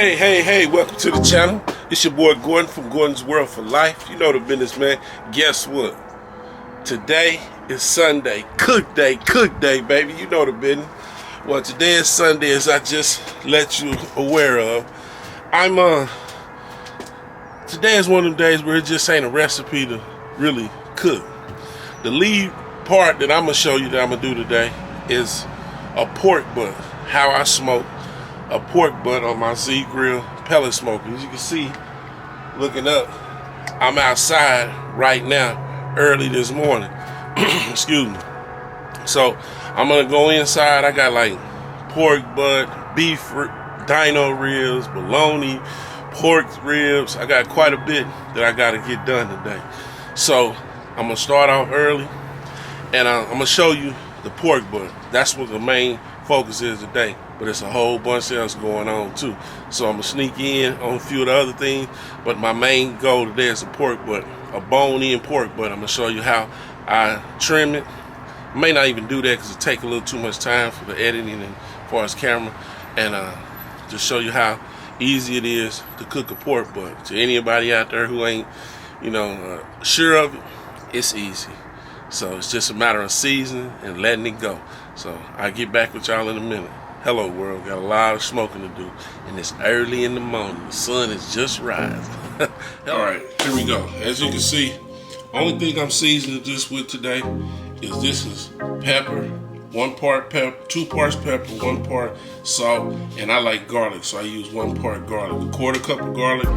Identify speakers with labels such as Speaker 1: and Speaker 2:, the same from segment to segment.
Speaker 1: Hey, welcome to the channel. It's your boy Gordon from Gordon's World for Life. You know the business, man. Guess what? Today is Sunday. Cook day, baby. You know the business. Well, today is Sunday, as I just let you aware of. Today is one of them days where it just ain't a recipe to really cook. The lead part that I'm going to show you that I'm going to do today is a pork butt. How I smoke a pork butt on my Z-Grill pellet smoker. As you can see, looking up, I'm outside right now, early this morning. Excuse me. So I'm gonna go inside. I got like pork butt, beef, dino ribs, bologna, pork ribs. I got quite a bit that I gotta get done today. So I'm gonna start off early, and I'm gonna show you the pork butt. That's what the main focus is today, but it's a whole bunch else going on too. So I'm gonna sneak in on a few of the other things, but my main goal today is a pork butt, a bone-in pork butt. I'm gonna show you how I trim it. I may not even do that because it takes a little too much time for the editing and as far as camera, and just show you how easy it is to cook a pork butt. To anybody out there who ain't, sure of it, it's easy. So it's just a matter of seasoning and letting it go. So I'll get back with y'all in a minute. Hello world, got a lot of smoking to do, and it's early in the morning. The sun is just rising. All right, here we go. As you can see, only thing I'm seasoning this with today is this is pepper, 1 part pepper, 2 parts pepper, 1 part salt, and I like garlic, so I use 1 part garlic, a 1/4 cup of garlic,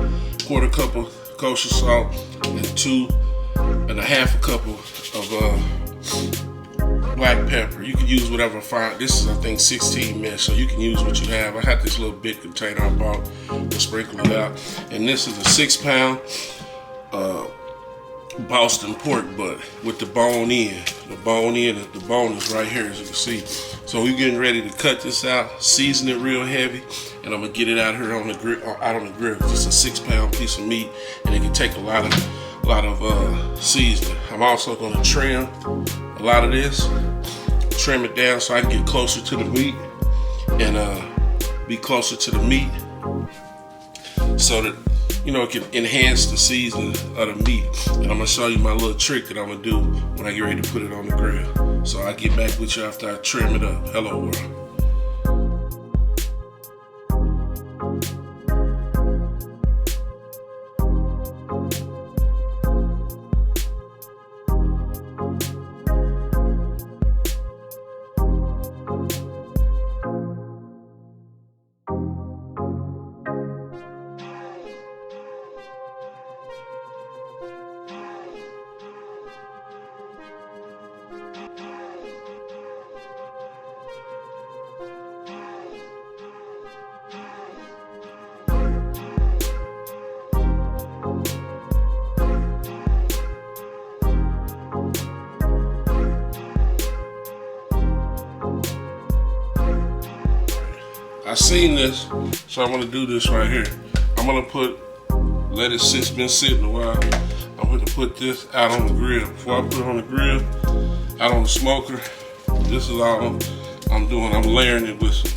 Speaker 1: 1/4 cup of kosher salt, and 2 1/2 cup of black pepper. You can use whatever fine. This is, I think, 16 mesh, so you can use what you have. I had this little big container I bought to sprinkle it out. And this is a 6-pound Boston pork butt with the bone in. The bone is right here, as you can see. So we're getting ready to cut this out, season it real heavy, and I'm gonna get it out here on the grill. Out on the grill. It's a 6-pound piece of meat, and it can take a lot of seasoning. I'm also gonna trim a lot of this, trim it down so I can get closer to the meat and be closer to the meat, so that it can enhance the seasoning of the meat. And I'm gonna show you my little trick that I'm gonna do when I get ready to put it on the grill. So I'll get back with you after I trim it up. Hello world. I seen this, so I'm gonna do this right here. I'm gonna let it been sitting a while. I'm gonna put this out on the grill. Before I put it on the grill, out on the smoker, this is all I'm doing. I'm layering it with some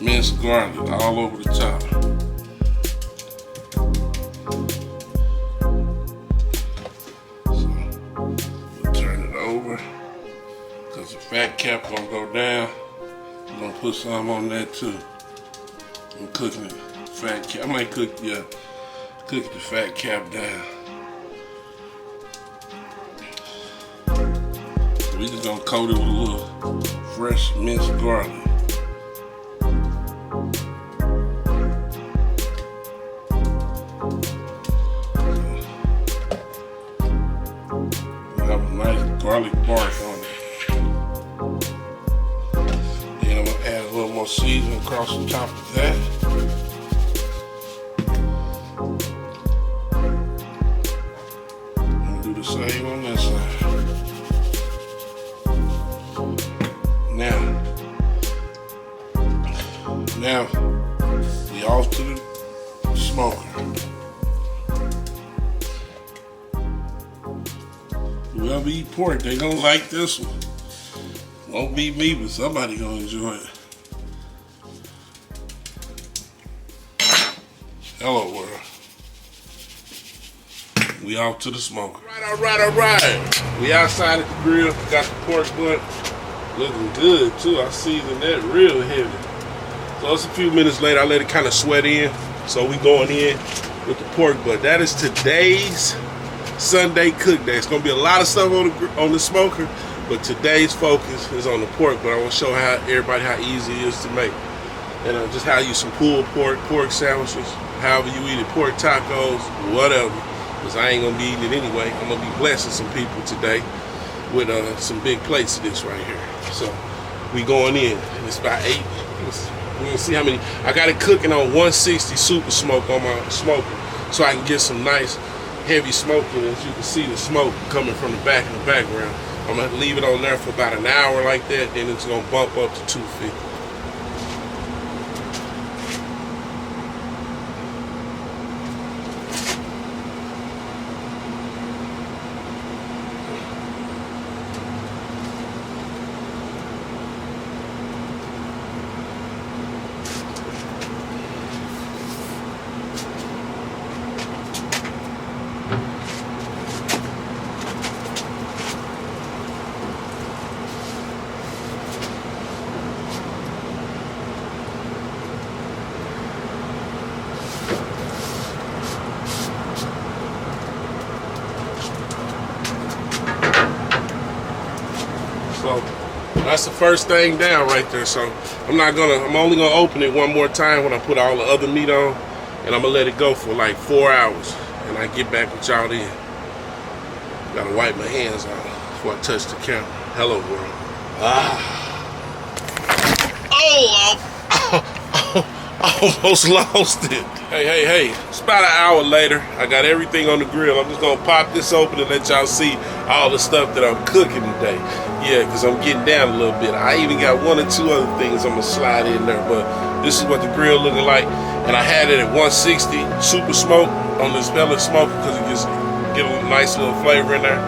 Speaker 1: minced garlic all over the top. So, we'll turn it over, because the fat cap gonna go down. I'm gonna put some on that too. I'm cooking it fat cap. I might cook the fat cap down. So we just gonna coat it with a little fresh minced garlic. We have a nice garlic bark on it. Add a little more seasoning across the top of that. And do the same on this side. Now we off to the smoker. Whoever eat pork, they don't like this one. Won't be me, but somebody gonna enjoy it. Hello world. We off to the smoker. All right. We outside at the grill. Got the pork butt. Looking good too. I seasoned that real heavy. So it's a few minutes later. I let it kind of sweat in. So we going in with the pork butt. That is today's Sunday cook day. It's gonna be a lot of stuff on the smoker, but today's focus is on the pork. But I want to show everybody how easy it is to make, and just how you use some pulled pork sandwiches, however you eat it, pork tacos, whatever. Because I ain't gonna be eating it anyway. I'm gonna be blessing some people today with some big plates of this right here. So we going in. It's about 8. We're gonna see how many. I got it cooking on 160 super smoke on my smoker, so I can get some nice heavy smoking. As you can see, the smoke coming from the back in the background. I'm gonna leave it on there for about an hour like that. Then it's gonna bump up to 250. So that's the first thing down right there. So I'm only gonna open it one more time when I put all the other meat on, and I'm gonna let it go for like 4 hours, and I get back with y'all then. Gotta wipe my hands off before I touch the camera. Hello world. I almost lost it. Hey. It's about an hour later. I got everything on the grill. I'm just gonna pop this open and let y'all see all the stuff that I'm cooking today. Yeah, because I'm getting down a little bit. I even got 1 or 2 other things I'm gonna slide in there, but this is what the grill looking like. And I had it at 160 super smoke on this pellet smoker because it just get a nice little flavor in there.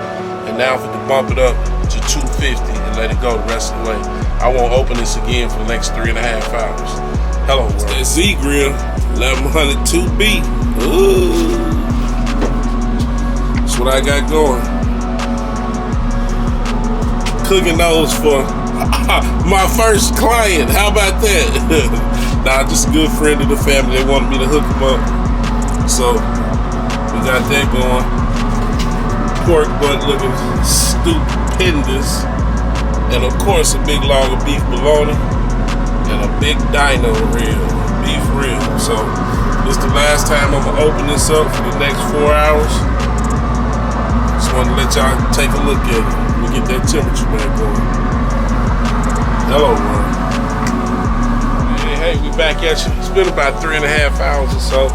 Speaker 1: And now for to bump it up to 250 and let it go the rest of the way. I won't open this again for the next 3.5 hours. Hello world. That Z Grill 1102B. Ooh. That's what I got going. Cooking those for my first client. How about that? Nah, just a good friend of the family. They wanted me to hook them up. So we got that going. Pork butt looking stupendous. And of course a big log of beef bologna. And a big dino rib, beef rib. So this is the last time I'm gonna open this up for the next 4 hours. Just wanted to let y'all take a look at it. Let me get that temperature back going. Hello world. Hey, we back at you. It's been about 3.5 hours or so.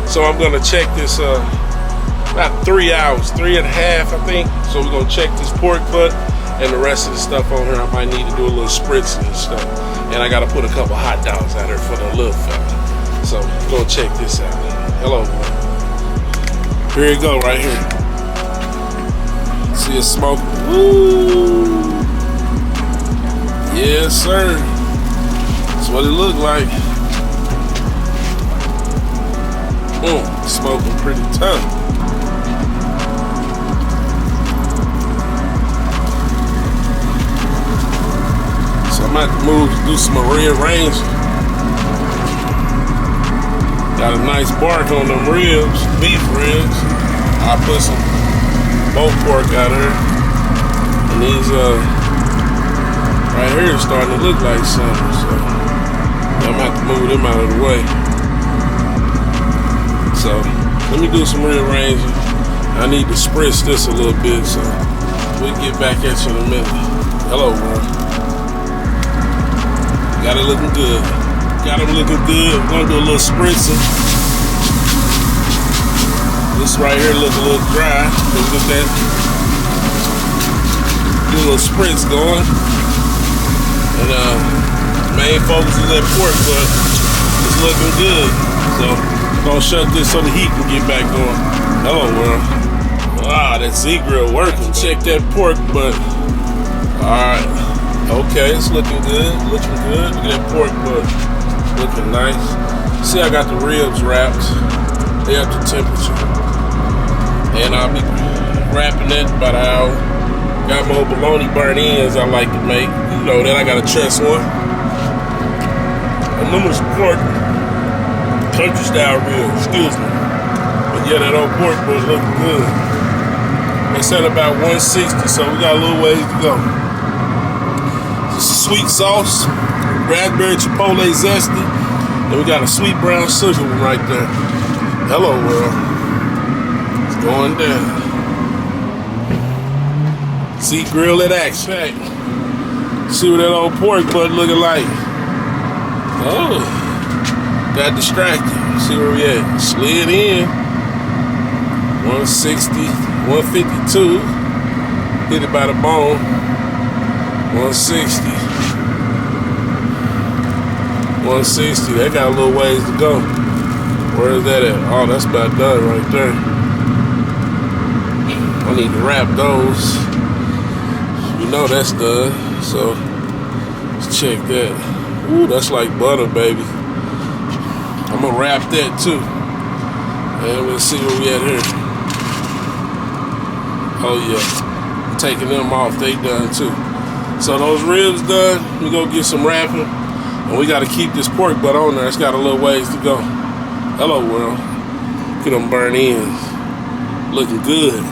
Speaker 1: So I'm gonna check this about 3 hours, 3.5 I think. So we're gonna check this pork butt and the rest of the stuff on here. I might need to do a little spritzing and stuff. And I gotta put a couple hot dogs out here for the little fella. So go check this out. Hello world. Here you go right here. See it smoke? Woo! Yes, sir. That's what it looked like. Smoking pretty tough. So I'm about to move to do some rearranging. Got a nice bark on them ribs, beef ribs. I put some both pork out here, and these right here is starting to look like something, so I'm gonna have to move them out of the way. So let me do some rearranging. I need to spritz this a little bit, so we'll get back at you in a minute. Hello world. Got it looking good. Got them looking good. We're gonna do a little spritzing. This right here look a little dry. Look at that. Do a little spritz going. And main focus is that pork, but it's looking good. So I'm gonna shut this so the heat can get back going. Hello world. Wow, that Z Grill working. Check that pork butt. Alright. Okay, it's looking good. Looking good. Look at that pork butt. Looking nice. See, I got the ribs wrapped. They up to temperature. And I'll be wrapping that about an hour. Got more bologna burnt ends I like to make. You know that I got a chest one. And them was pork, country style ribs, excuse me. But yeah, that old pork was looking good. They said about 160, so we got a little ways to go. Sweet sauce, raspberry chipotle zesty, and we got a sweet brown sugar one right there. Hello world. It's going down. See, grill at action. Hey, see what that old pork butt looking like. Oh, got distracted. See where we at. Slid in. 160, 152. Hit it by the bone. 160. 160. That got a little ways to go. Where is that at? Oh, that's about done right there. I need to wrap those. You know that's done. So let's check that. Ooh, that's like butter, baby. I'm gonna wrap that too. And we'll see where we at here. Oh yeah. Taking them off, they done too. So those ribs done, we go get some wrapping. And we gotta keep this pork butt on there. It's got a little ways to go. Hello world. Look at them burn ends. Looking good.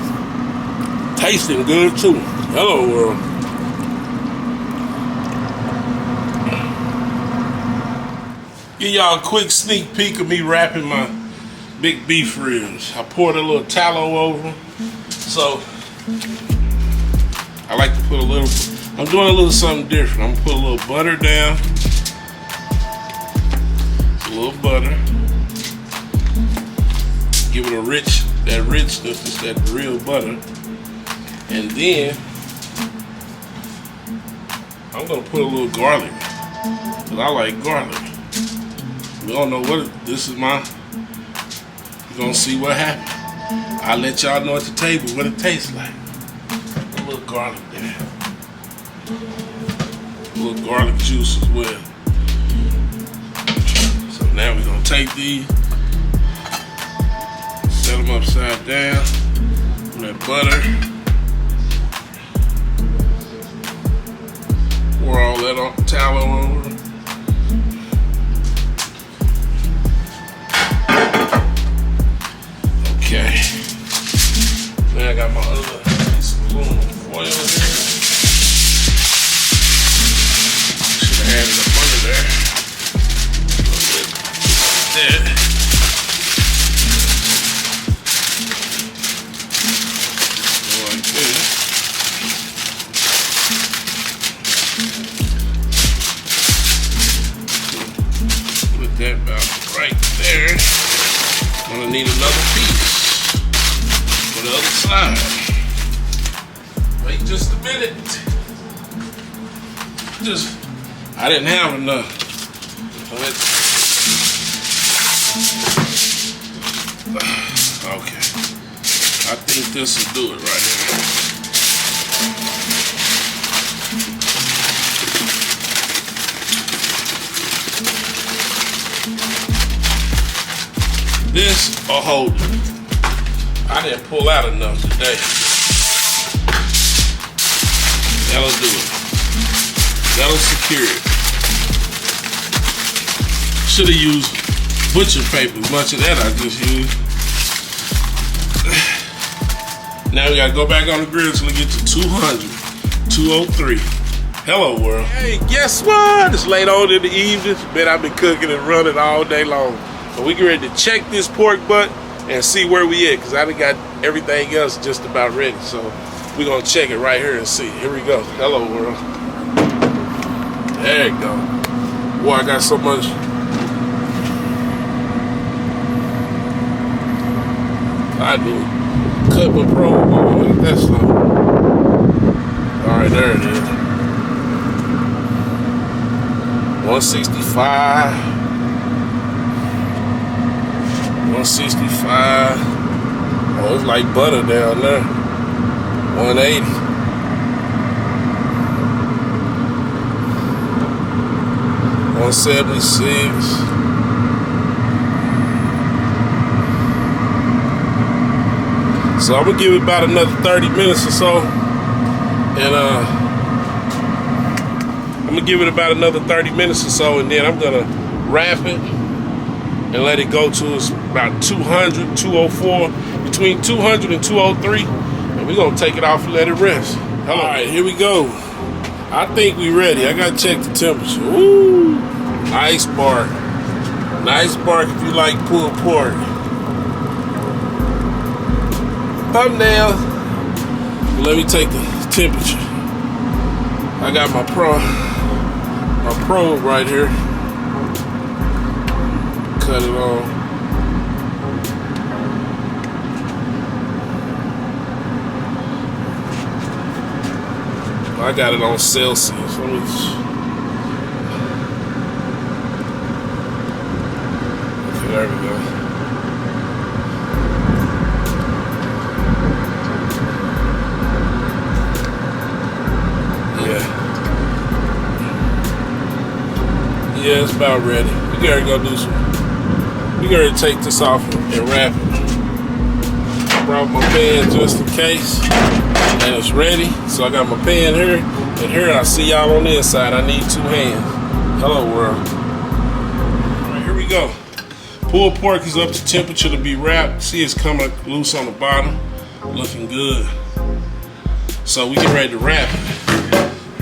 Speaker 1: Tasting good too. Hello world. Give y'all a quick sneak peek of me wrapping my big beef ribs. I poured a little tallow over them. So I like to put a little, I'm doing a little something different. I'm gonna put a little butter down. A little butter. Give it a that richness, it's that real butter. And then I'm gonna put a little garlic. Cause I like garlic. We don't know what this is my. We're gonna see what happens. I'll let y'all know at the table what it tastes like. A little garlic there. A little garlic juice as well. So now we're gonna take these, set them upside down with that butter. Pour all that on tallow over. Okay. Now I got my other piece of aluminum foil here. Should have had it up under there. A little bit like that. Like this. Put that about right there. I'm gonna need another piece. For the other side. Wait just a minute. I didn't have enough. Okay. I think this will do it right here. This will hold it. I didn't pull out enough today. That'll do it. That'll secure it. Should have used butcher paper. Much of that I just used. Now we gotta go back on the grill till we get to 200, 203. Hello world. Hey, guess what? It's late on in the evening. Man, I've been cooking and running all day long. But we get ready to check this pork butt and see where we at, because I done got everything else just about ready. So we're gonna check it right here and see. Here we go. Hello world. There you go. Boy, I got so much. I do cut my promo. Look at that stuff. All right, there it is. 165. 165. Oh, it's like butter down there. 180. 176. So I'm gonna give it about another 30 minutes or so, and I'm gonna give it about another 30 minutes or so, and then I'm gonna wrap it and let it go to about 200, 204, between 200 and 203, and we're gonna take it off and let it rest. All right, here we go. I think we ready. I gotta check the temperature. Ooh, nice bark. Nice bark if you like pulled pork. Thumbnail. Let me take the temperature. I got my probe right here. Cut it on. I got it on Celsius. Let me okay, there we go. Yeah, it's about ready. We gotta go do some. We gotta take this off and wrap it. I brought my pan just in case, and it's ready. So I got my pan here, and here I see y'all on the inside. I need 2 hands. Hello world. All right, here we go. Pulled pork is up to temperature to be wrapped. See, it's coming loose on the bottom, looking good. So we get ready to wrap it.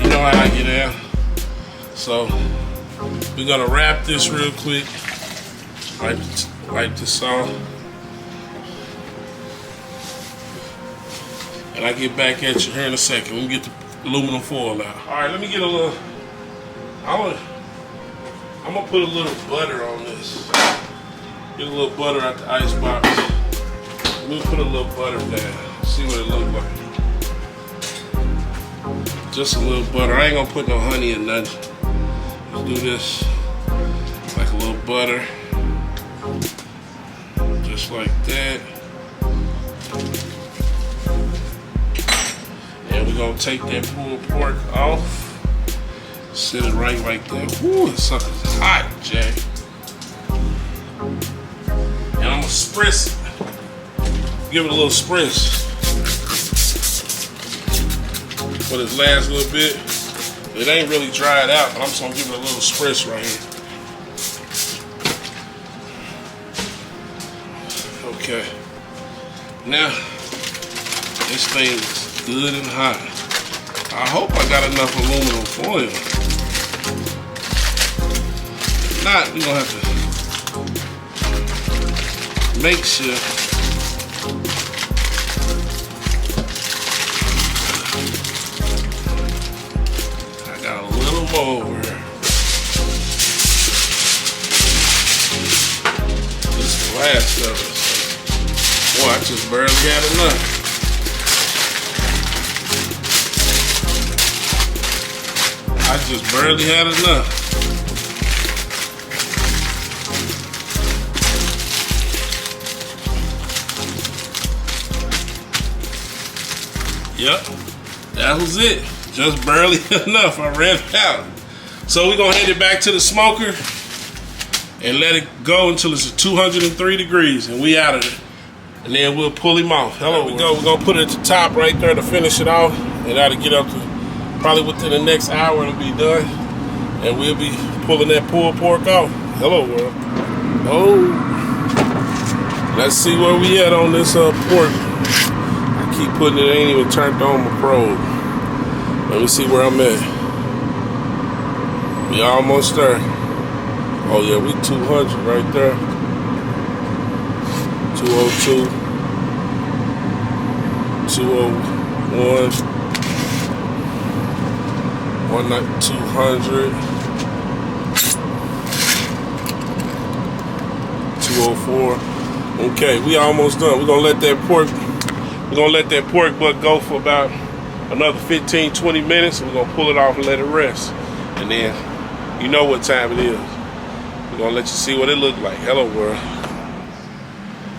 Speaker 1: You know how I get out. So we're gonna wrap this real quick. Wipe this off. And I get back at you here in a second. Let me get the aluminum foil out. All right, let me get a little, I'm gonna put a little butter on this. Get a little butter out the ice box. Let me put a little butter down. See what it looks like. Just a little butter. I ain't gonna put no honey or nothing. Let's do this like a little butter. Just like that. And we're gonna take that pulled pork off. Set it right like that. Woo, this sucker's hot, Jay. And I'm gonna spritz it. Give it a little spritz for this last little bit. It ain't really dried out, but I'm just gonna give it a little spritz right here. Okay. Now, this thing is good and hot. I hope I got enough aluminum foil. If not, we're gonna have to make sure. I got a little more over here. This glass stuff is, boy, I just barely had enough. I just barely had enough. Yep, that was it. Just barely enough. I ran out. So we're gonna hand it back to the smoker and let it go until it's at 203 degrees, and we out of it. And then we'll pull him off. Hello, we go. We're gonna put it at the top right there to finish it off, and that'll get up to probably within the next hour. It'll be done, and we'll be pulling that pulled pork off. Hello, world. Oh, let's see where we at on this pork. I keep putting it. I ain't even turned on my probe. Let me see where I'm at. We almost there. Oh yeah, we 200 right there. 202, 201, 200, 204. Okay, we almost done. We're gonna let that pork butt go for about another 15-20 minutes, and we're gonna pull it off and let it rest. And then you know what time it is. We're gonna let you see what it looked like. Hello world.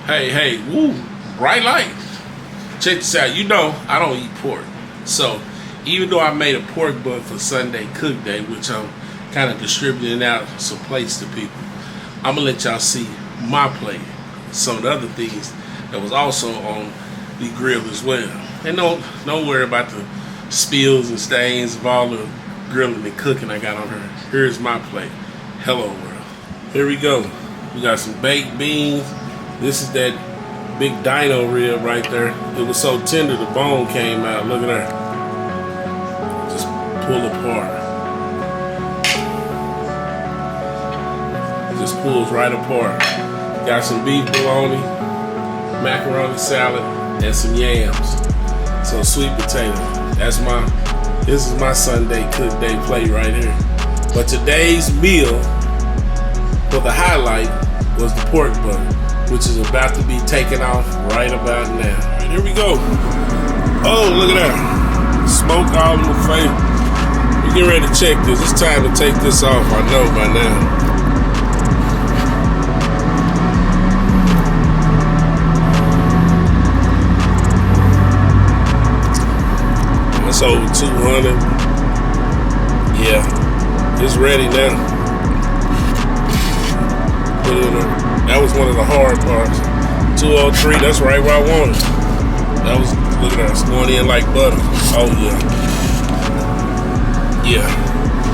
Speaker 1: Hey, woo, bright light. Check this out. You know I don't eat pork. So even though I made a pork butt for Sunday Cook Day, which I'm kind of distributing out some plates to people, I'm gonna let y'all see my plate. Some of the other things that was also on be grilled as well. And don't worry about the spills and stains of all the grilling and cooking I got on her. Here's my plate. Hello world. Here we go. We got some baked beans. This is that big dino rib right there. It was so tender the bone came out. Look at her. Just pull apart. Just pulls right apart. Got some beef bologna, macaroni salad, and some yams. So sweet potato. This is my Sunday cook day plate right here. But today's meal for the highlight was the pork butt, which is about to be taken off right about now. All right, here we go. Oh, look at that. Smoke all in the face. We get ready to check this. It's time to take this off, I know by now. It's over 200. Yeah, it's ready now. Put it in there. That was one of the hard parts. 203, that's right where I wanted. That was, look at that, it's going in like butter. Oh yeah. Yeah,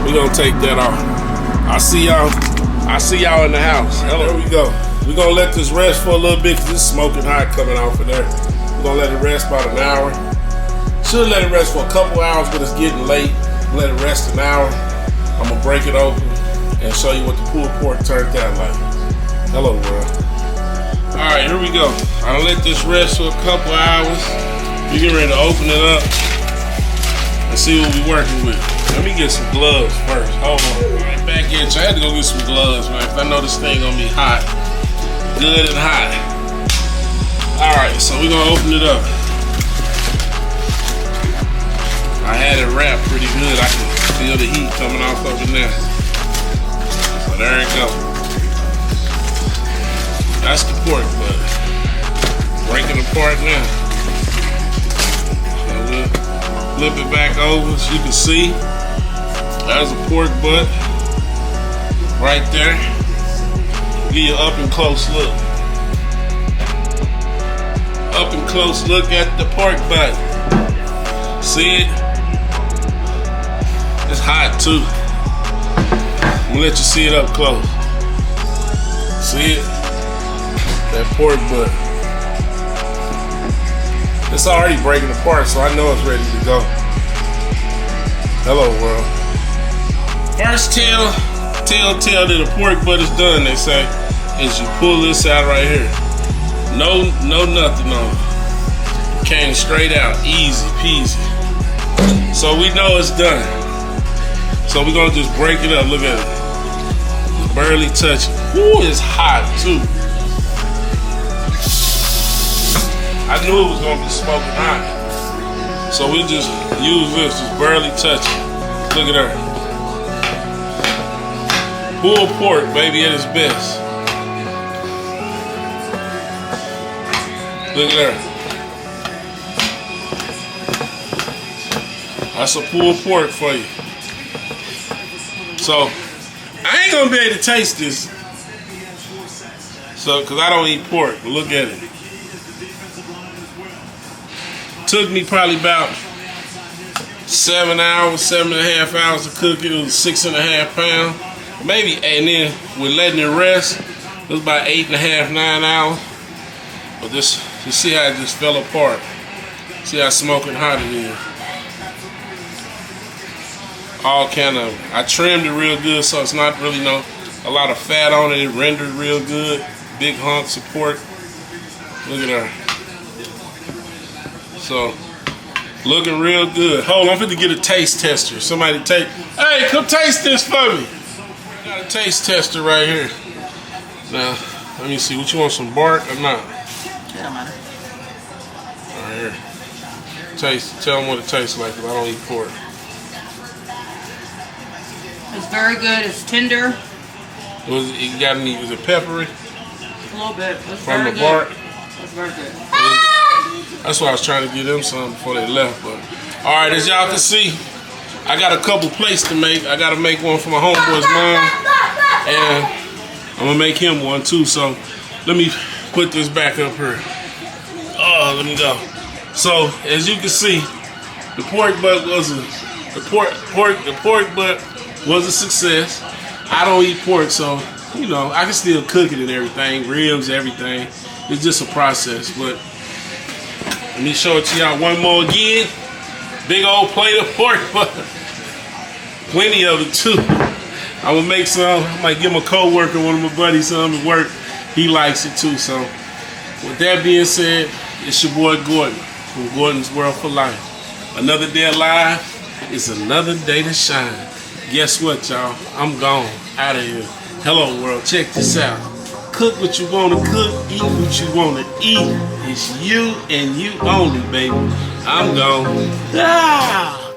Speaker 1: we're gonna take that off. I see y'all in the house. Hello, there we go. We're gonna let this rest for a little bit because it's smoking hot coming off of there. We're gonna let it rest about an hour. Should let it rest for a couple hours, but it's getting late. Let it rest an hour. I'm gonna break it open and show you what the pulled pork turned out like. Hello world. All right, here we go. I'll let this rest for a couple hours. We get ready to open it up and see what we're working with. Let me get some gloves first. Hold on. Right back in. So I had to go get some gloves, man, because I know this thing gonna be hot. Good and hot. All right, so we're gonna open it up. I had it wrapped pretty good. I can feel the heat coming off of it now. So there it goes. That's the pork butt. Breaking apart now. So we'll flip it back over so you can see. There's a pork butt right there. Give you an up and close look. Up and close look at the pork butt. See it? It's hot too. I'm gonna let you see it up close. See it? That pork butt. It's already breaking apart, so I know it's ready to go. Hello world. First telltale that a pork butt is done, they say, is you pull this out right here. No nothing on it. Came straight out, easy peasy. So we know it's done. So we're gonna just break it up. Look at it. It's barely touching. Ooh, it's hot too. I knew it was gonna be smoking hot. So we just use this, just barely touching. Look at her. Pulled pork, baby, at its best. Look at her. That's a pulled pork for you. So, I ain't gonna be able to taste this. So, cause I don't eat pork, but look at it. Took me probably about 7 hours, 7.5 hours to cook it. It was 6.5 pounds. Maybe, and then we're letting it rest. It was about 8.5, 9 hours. But this, you see how it just fell apart. See how smoking hot it is. All kind of, I trimmed it real good so it's not really a lot of fat on it. It rendered real good. Big hunks of pork. Look at her. So, looking real good. Hold on, I'm finna get a taste tester. Somebody take, hey, come taste this for me. Got a taste tester right here. Now, let me see, what you want, some bark or not?
Speaker 2: It don't matter.
Speaker 1: Right here. Taste, tell them what it tastes like, because I don't eat pork.
Speaker 2: It's very good. It's tender.
Speaker 1: It got any, was it peppery?
Speaker 2: A little bit. It's
Speaker 1: From
Speaker 2: very
Speaker 1: the
Speaker 2: good.
Speaker 1: bark?
Speaker 2: It's very good.
Speaker 1: That's why I was trying to get them some before they left. But all right, as y'all can see, I got a couple plates to make. I got to make one for my homeboy's mom, and I'm gonna make him one too. So let me put this back up here. Oh, let me go. So as you can see, the pork butt was a success. I don't eat pork, so you know I can still cook it and everything, ribs, everything. It's just a process. But let me show it to y'all one more again. Big old plate of pork butt. Plenty of it too. I'm gonna make some. I might give my co-worker, one of my buddies, some at work. He likes it too. So with that being said, it's your boy Gordon from Gordon's World for Life. Another day alive is another day to shine. Guess what, y'all? I'm gone. Out of here. Hello, world. Check this out. Cook what you want to cook. Eat what you want to eat. It's you and you only, baby. I'm gone. Ah!